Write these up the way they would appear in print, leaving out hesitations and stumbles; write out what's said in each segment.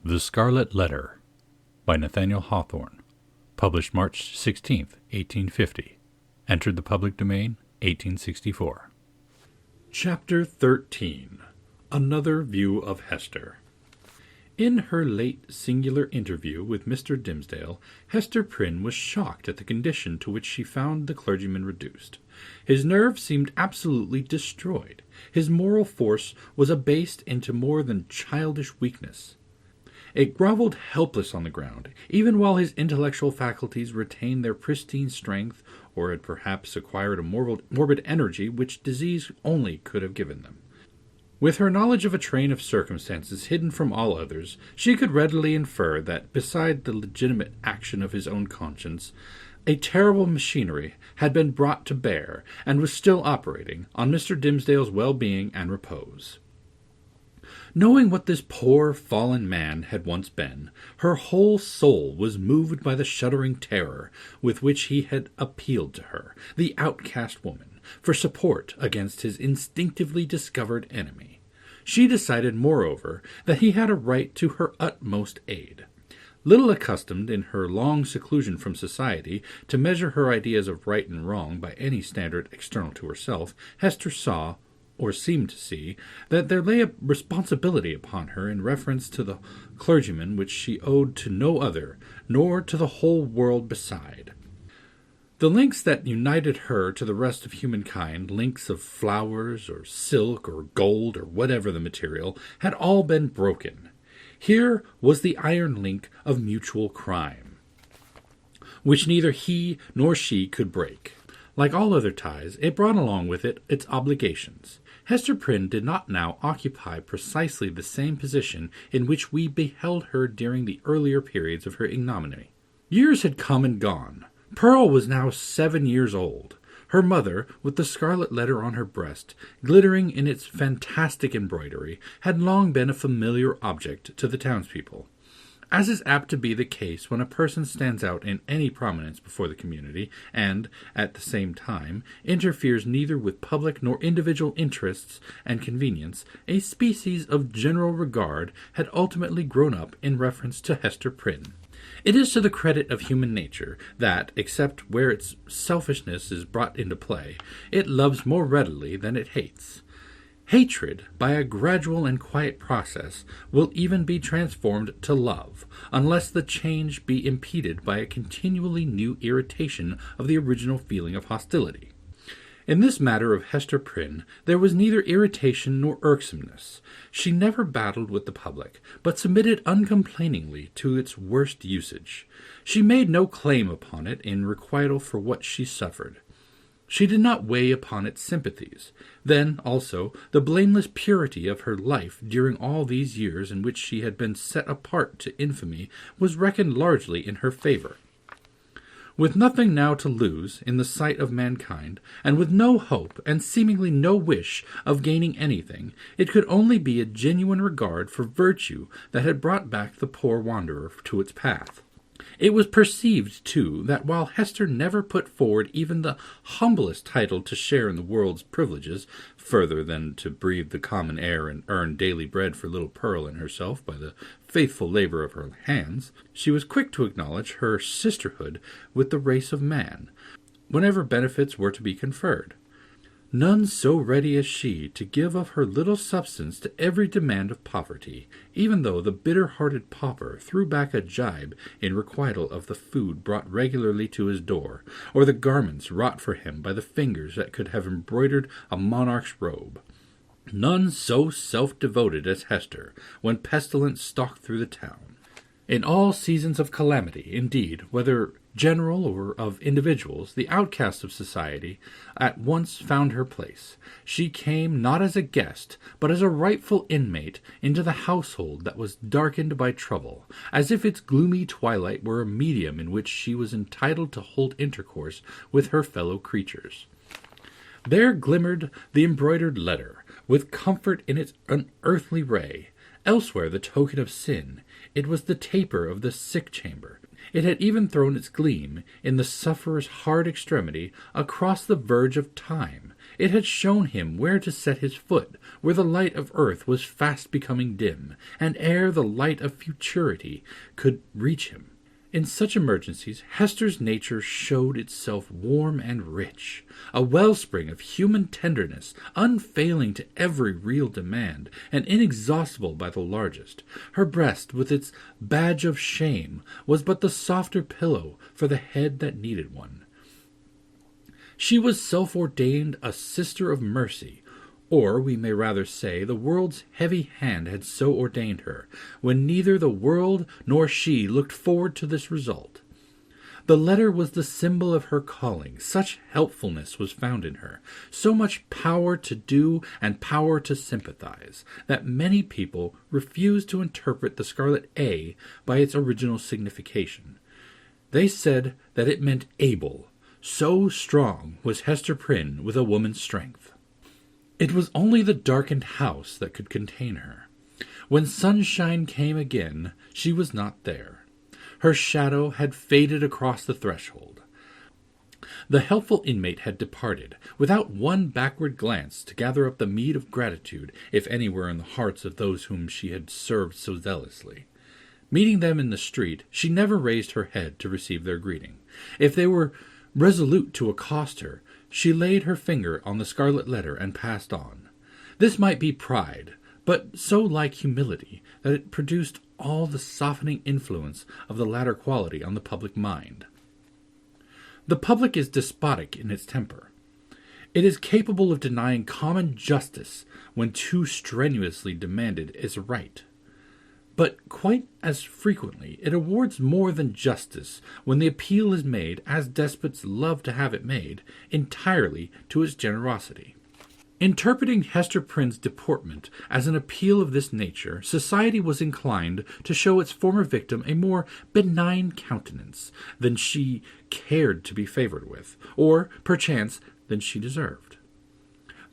The Scarlet Letter by Nathaniel Hawthorne. Published March 16, 1850. Entered the public domain, 1864. Chapter 13. Another View of Hester. In her late singular interview with Mr. Dimmesdale, Hester Prynne was shocked at the condition to which she found the clergyman reduced. His nerves seemed absolutely destroyed. His moral force was abased into more than childish weakness. It grovelled helpless on the ground, even while his intellectual faculties retained their pristine strength, or had perhaps acquired a morbid energy which disease only could have given them. With her knowledge of a train of circumstances hidden from all others, she could readily infer that, beside the legitimate action of his own conscience, a terrible machinery had been brought to bear, and was still operating, on Mr. Dimmesdale's well-being and repose. Knowing what this poor fallen man had once been, her whole soul was moved by the shuddering terror with which he had appealed to her, the outcast woman, for support against his instinctively discovered enemy. She decided, moreover, that he had a right to her utmost aid. Little accustomed, in her long seclusion from society, to measure her ideas of right and wrong by any standard external to herself, Hester saw, or seemed to see, that there lay a responsibility upon her in reference to the clergyman which she owed to no other, nor to the whole world beside. The links that united her to the rest of humankind, links of flowers, or silk, or gold, or whatever the material, had all been broken. Here was the iron link of mutual crime, which neither he nor she could break. Like all other ties, it brought along with it its obligations. Hester Prynne did not now occupy precisely the same position in which we beheld her during the earlier periods of her ignominy. Years had come and gone. Pearl was now 7 years old. Her mother, with the scarlet letter on her breast, glittering in its fantastic embroidery, had long been a familiar object to the townspeople. As is apt to be the case when a person stands out in any prominence before the community, and, at the same time, interferes neither with public nor individual interests and convenience, a species of general regard had ultimately grown up in reference to Hester Prynne. It is to the credit of human nature that, except where its selfishness is brought into play, it loves more readily than it hates. Hatred, by a gradual and quiet process, will even be transformed to love, unless the change be impeded by a continually new irritation of the original feeling of hostility. In this matter of Hester Prynne, there was neither irritation nor irksomeness. She never battled with the public, but submitted uncomplainingly to its worst usage. She made no claim upon it in requital for what she suffered. She did not weigh upon its sympathies. Then, also, the blameless purity of her life during all these years in which she had been set apart to infamy was reckoned largely in her favor. With nothing now to lose in the sight of mankind, and with no hope and seemingly no wish of gaining anything, it could only be a genuine regard for virtue that had brought back the poor wanderer to its path. It was perceived, too, that while Hester never put forward even the humblest title to share in the world's privileges, further than to breathe the common air and earn daily bread for little Pearl and herself by the faithful labor of her hands, she was quick to acknowledge her sisterhood with the race of man, whenever benefits were to be conferred. None so ready as she to give of her little substance to every demand of poverty, even though the bitter-hearted pauper threw back a gibe in requital of the food brought regularly to his door, or the garments wrought for him by the fingers that could have embroidered a monarch's robe. None so self-devoted as Hester, when pestilence stalked through the town. In all seasons of calamity, indeed, whether general or of individuals, the outcast of society at once found her place. She came not as a guest, but as a rightful inmate into the household that was darkened by trouble, as if its gloomy twilight were a medium in which she was entitled to hold intercourse with her fellow creatures. There glimmered the embroidered letter, with comfort in its unearthly ray. Elsewhere the token of sin, it was the taper of the sick chamber. It had even thrown its gleam, in the sufferer's hard extremity, across the verge of time. It had shown him where to set his foot, where the light of earth was fast becoming dim, and ere the light of futurity could reach him. In such emergencies, Hester's nature showed itself warm and rich, a wellspring of human tenderness, unfailing to every real demand, and inexhaustible by the largest. Her breast, with its badge of shame, was but the softer pillow for the head that needed one. She was self-ordained a sister of mercy, or we may rather say the world's heavy hand had so ordained her, when neither the world nor she looked forward to this result. The letter was the symbol of her calling. Such helpfulness was found in her, so much power to do and power to sympathize, that many people refused to interpret the scarlet A by its original signification. They said that it meant able. So strong was Hester Prynne with a woman's strength. It was only the darkened house that could contain her. When sunshine came again, she was not there. Her shadow had faded across the threshold. The helpful inmate had departed, without one backward glance to gather up the meed of gratitude, if any were in the hearts of those whom she had served so zealously. Meeting them in the street, she never raised her head to receive their greeting. If they were resolute to accost her, she laid her finger on the scarlet letter and passed on. This might be pride, but so like humility that it produced all the softening influence of the latter quality on the public mind. The public is despotic in its temper. It is capable of denying common justice when too strenuously demanded is right. But quite as frequently it awards more than justice when the appeal is made, as despots love to have it made, entirely to its generosity. Interpreting Hester Prynne's deportment as an appeal of this nature, society was inclined to show its former victim a more benign countenance than she cared to be favored with, or, perchance, than she deserved.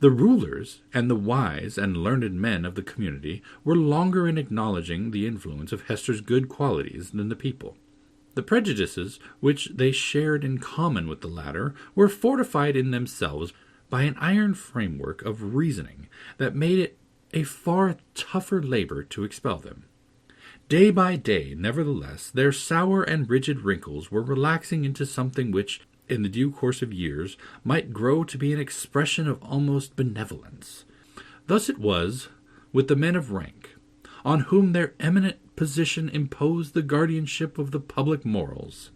The rulers and the wise and learned men of the community were longer in acknowledging the influence of Hester's good qualities than the people. The prejudices which they shared in common with the latter were fortified in themselves by an iron framework of reasoning that made it a far tougher labor to expel them. Day by day, nevertheless, their sour and rigid wrinkles were relaxing into something which, in the due course of years, might grow to be an expression of almost benevolence. Thus it was with the men of rank, on whom their eminent position imposed the guardianship of the public morals.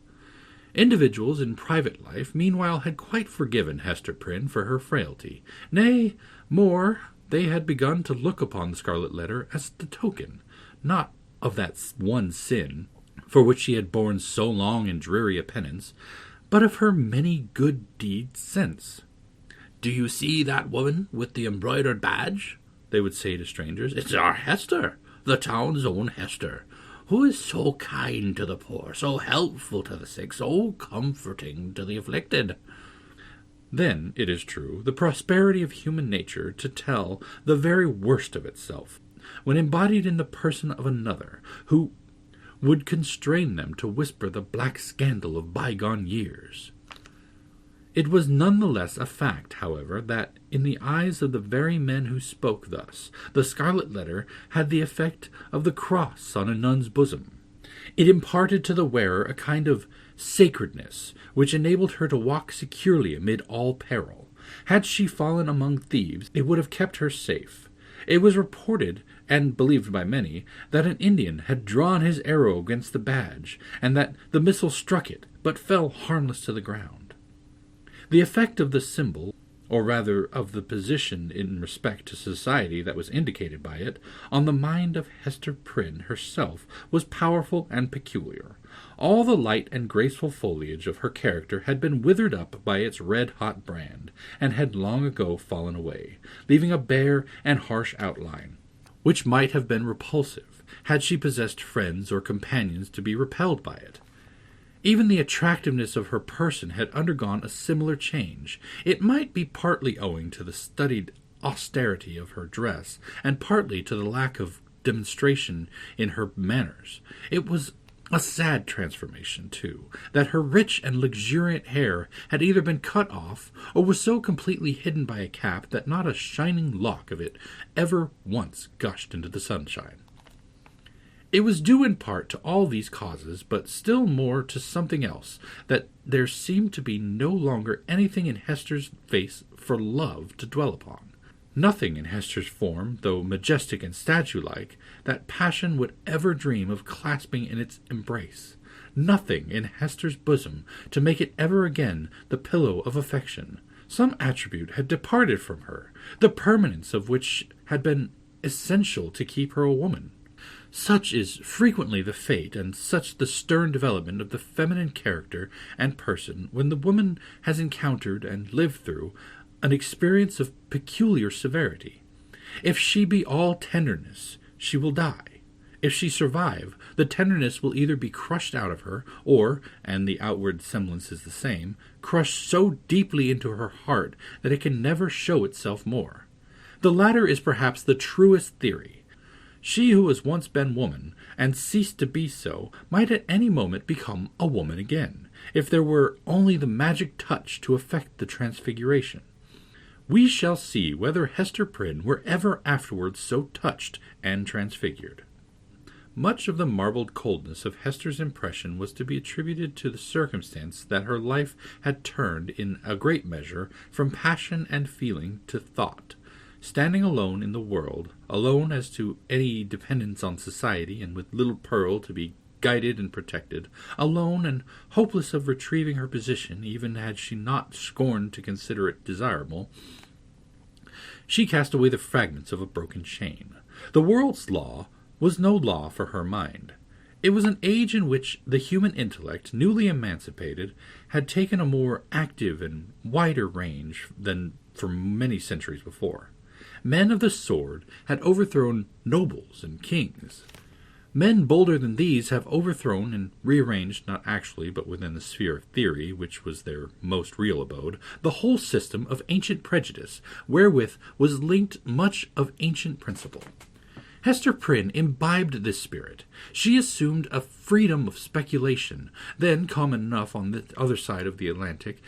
Individuals in private life, meanwhile, had quite forgiven Hester Prynne for her frailty. Nay, more, they had begun to look upon the Scarlet Letter as the token, not of that one sin for which she had borne so long and dreary a penance, but of her many good deeds since. "Do you see that woman with the embroidered badge?" they would say to strangers. "It's our Hester, the town's own Hester, who is so kind to the poor, so helpful to the sick, so comforting to the afflicted." Then, it is true, the prosperity of human nature to tell the very worst of itself, when embodied in the person of another, who would constrain them to whisper the black scandal of bygone years. It was none the less a fact, however, that, in the eyes of the very men who spoke thus, the Scarlet Letter had the effect of the cross on a nun's bosom. It imparted to the wearer a kind of sacredness, which enabled her to walk securely amid all peril. Had she fallen among thieves, it would have kept her safe. It was reported, and believed by many, that an Indian had drawn his arrow against the badge, and that the missile struck it, but fell harmless to the ground. The effect of the symbol, or rather of the position in respect to society that was indicated by it, on the mind of Hester Prynne herself was powerful and peculiar. All the light and graceful foliage of her character had been withered up by its red-hot brand, and had long ago fallen away, leaving a bare and harsh outline, which might have been repulsive, had she possessed friends or companions to be repelled by it. Even the attractiveness of her person had undergone a similar change. It might be partly owing to the studied austerity of her dress, and partly to the lack of demonstration in her manners. It was A sad transformation, too, that her rich and luxuriant hair had either been cut off or was so completely hidden by a cap that not a shining lock of it ever once gushed into the sunshine. It was due in part to all these causes, but still more to something else, that there seemed to be no longer anything in Hester's face for love to dwell upon. Nothing in Hester's form, though majestic and statue-like, that passion would ever dream of clasping in its embrace. Nothing in Hester's bosom to make it ever again the pillow of affection. Some attribute had departed from her, the permanence of which had been essential to keep her a woman. Such is frequently the fate, and such the stern development of the feminine character and person when the woman has encountered and lived through an experience of peculiar severity. If she be all tenderness, she will die. If she survive, the tenderness will either be crushed out of her, or, and the outward semblance is the same, crushed so deeply into her heart that it can never show itself more. The latter is perhaps the truest theory. She who has once been woman, and ceased to be so, might at any moment become a woman again, if there were only the magic touch to effect the transfiguration. We shall see whether Hester Prynne were ever afterwards so touched and transfigured. Much of the marbled coldness of Hester's impression was to be attributed to the circumstance that her life had turned in a great measure from passion and feeling to thought. Standing alone in the world, alone as to any dependence on society, and with little Pearl to be guided and protected, alone and hopeless of retrieving her position, even had she not scorned to consider it desirable, she cast away the fragments of a broken chain. The world's law was no law for her mind. It was an age in which the human intellect, newly emancipated, had taken a more active and wider range than for many centuries before. Men of the sword had overthrown nobles and kings. Men bolder than these have overthrown and rearranged, not actually, but within the sphere of theory, which was their most real abode, the whole system of ancient prejudice, wherewith was linked much of ancient principle. Hester Prynne imbibed this spirit. She assumed a freedom of speculation, then common enough on the other side of the Atlantic,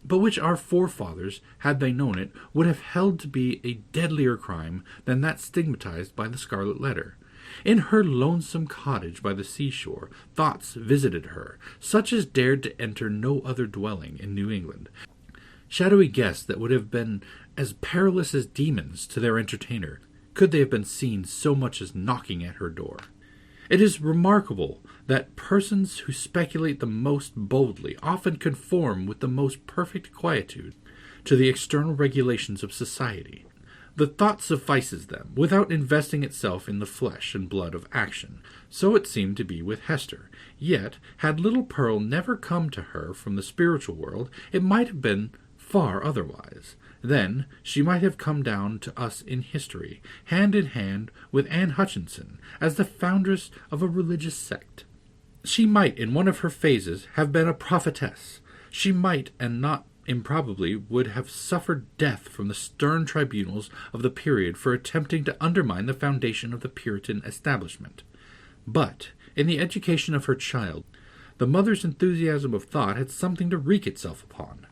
but which our forefathers, had they known it, would have held to be a deadlier crime than that stigmatized by the Scarlet Letter. In her lonesome cottage by the seashore, thoughts visited her, such as dared to enter no other dwelling in New England. Shadowy guests that would have been as perilous as demons to their entertainer, could they have been seen so much as knocking at her door. It is remarkable that persons who speculate the most boldly often conform with the most perfect quietude to the external regulations of society. The thought suffices them, without investing itself in the flesh and blood of action. So it seemed to be with Hester. Yet, had little Pearl never come to her from the spiritual world, it might have been far otherwise. Then she might have come down to us in history, hand in hand with Anne Hutchinson, as the foundress of a religious sect. She might, in one of her phases, have been a prophetess. She might, and not improbably, would have suffered death from the stern tribunals of the period for attempting to undermine the foundation of the Puritan establishment. But, in the education of her child, the mother's enthusiasm of thought had something to wreak itself upon.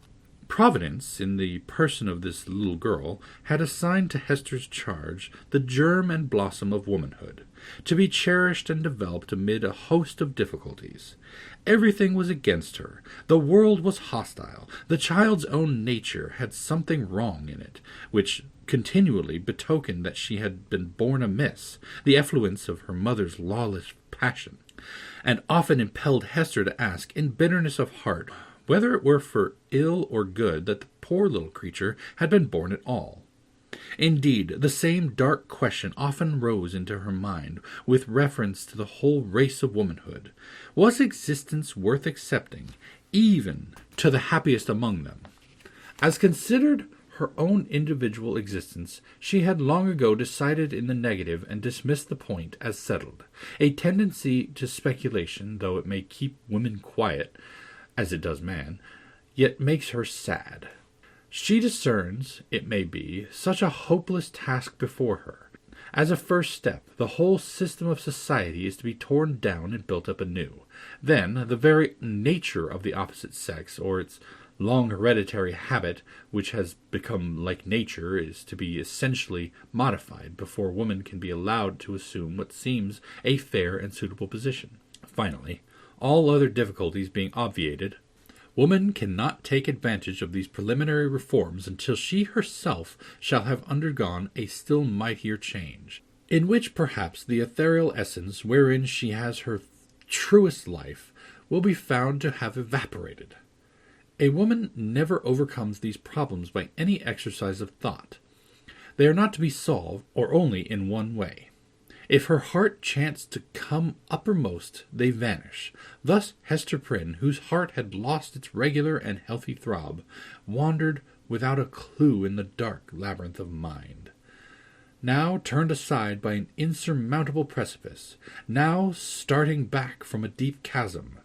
Providence, in the person of this little girl, had assigned to Hester's charge the germ and blossom of womanhood, to be cherished and developed amid a host of difficulties. Everything was against her. The world was hostile. The child's own nature had something wrong in it, which continually betokened that she had been born amiss, the effluence of her mother's lawless passion, and often impelled Hester to ask, in bitterness of heart, whether it were for ill or good that the poor little creature had been born at all. Indeed, the same dark question often rose into her mind with reference to the whole race of womanhood. Was existence worth accepting, even to the happiest among them? As considered her own individual existence, she had long ago decided in the negative and dismissed the point as settled. A tendency to speculation, though it may keep women quiet, as it does man, yet makes her sad. She discerns, it may be, such a hopeless task before her, As a first step, the whole system of society is to be torn down and built up anew. Then, the very nature of the opposite sex, or its long hereditary habit, which has become like nature, is to be essentially modified before woman can be allowed to assume what seems a fair and suitable position. Finally, all other difficulties being obviated, woman cannot take advantage of these preliminary reforms until she herself shall have undergone a still mightier change, in which perhaps the ethereal essence wherein she has her truest life will be found to have evaporated. A woman never overcomes these problems by any exercise of thought. They are not to be solved, or only in one way. If her heart chance to come uppermost, they vanish. Thus Hester Prynne, whose heart had lost its regular and healthy throb, wandered without a clue in the dark labyrinth of mind. Now turned aside by an insurmountable precipice, now starting back from a deep chasm.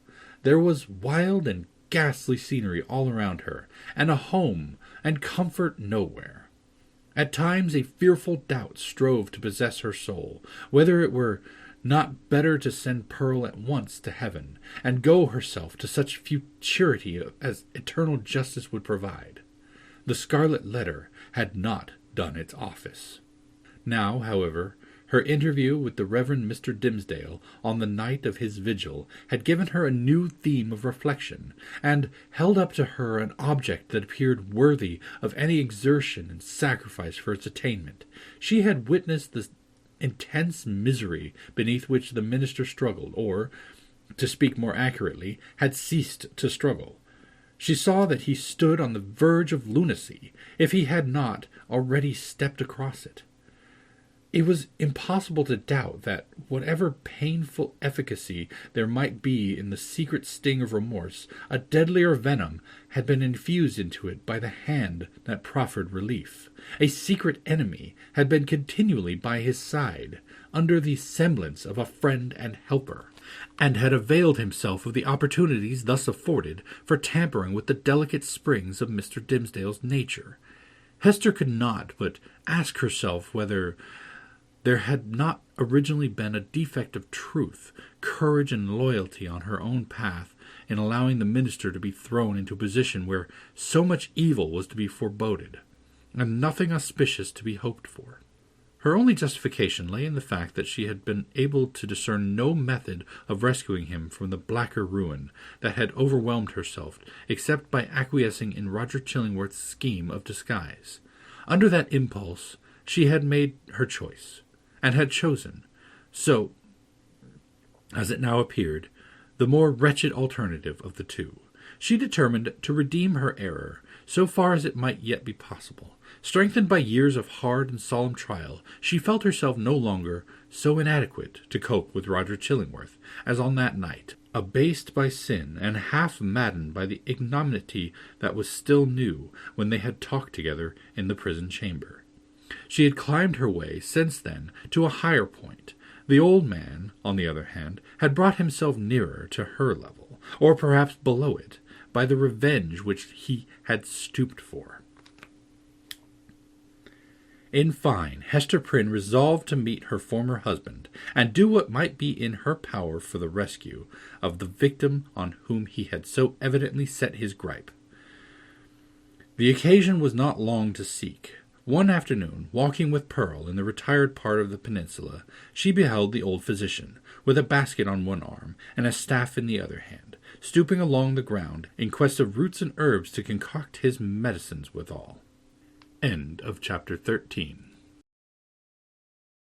There was wild and ghastly scenery all around her, and a home and comfort nowhere. At times a fearful doubt strove to possess her soul, whether it were not better to send Pearl at once to heaven, and go herself to such futurity as eternal justice would provide. The Scarlet Letter had not done its office. Now, however, her interview with the Reverend Mr. Dimmesdale on the night of his vigil had given her a new theme of reflection, and held up to her an object that appeared worthy of any exertion and sacrifice for its attainment. She had witnessed the intense misery beneath which the minister struggled, or, to speak more accurately, had ceased to struggle. She saw that he stood on the verge of lunacy, if he had not already stepped across it. It was impossible to doubt that, whatever painful efficacy there might be in the secret sting of remorse, a deadlier venom had been infused into it by the hand that proffered relief. A secret enemy had been continually by his side, under the semblance of a friend and helper, and had availed himself of the opportunities thus afforded for tampering with the delicate springs of Mr. Dimmesdale's nature. Hester could not but ask herself whether there had not originally been a defect of truth, courage, and loyalty on her own path in allowing the minister to be thrown into a position where so much evil was to be foreboded, and nothing auspicious to be hoped for. Her only justification lay in the fact that she had been able to discern no method of rescuing him from the blacker ruin that had overwhelmed herself, except by acquiescing in Roger Chillingworth's scheme of disguise. Under that impulse she had made her choice, and had chosen, so, as it now appeared, the more wretched alternative of the two. She determined to redeem her error, so far as it might yet be possible. Strengthened by years of hard and solemn trial, she felt herself no longer so inadequate to cope with Roger Chillingworth as on that night, abased by sin and half maddened by the ignominy that was still new when they had talked together in the prison chamber. She had climbed her way, since then, to a higher point. The old man, on the other hand, had brought himself nearer to her level, or perhaps below it, by the revenge which he had stooped for. In fine, Hester Prynne resolved to meet her former husband, and do what might be in her power for the rescue of the victim on whom he had so evidently set his gripe. The occasion was not long to seek. One afternoon, walking with Pearl in the retired part of the peninsula, she beheld the old physician, with a basket on one arm and a staff in the other hand, stooping along the ground in quest of roots and herbs to concoct his medicines withal. End of chapter 13.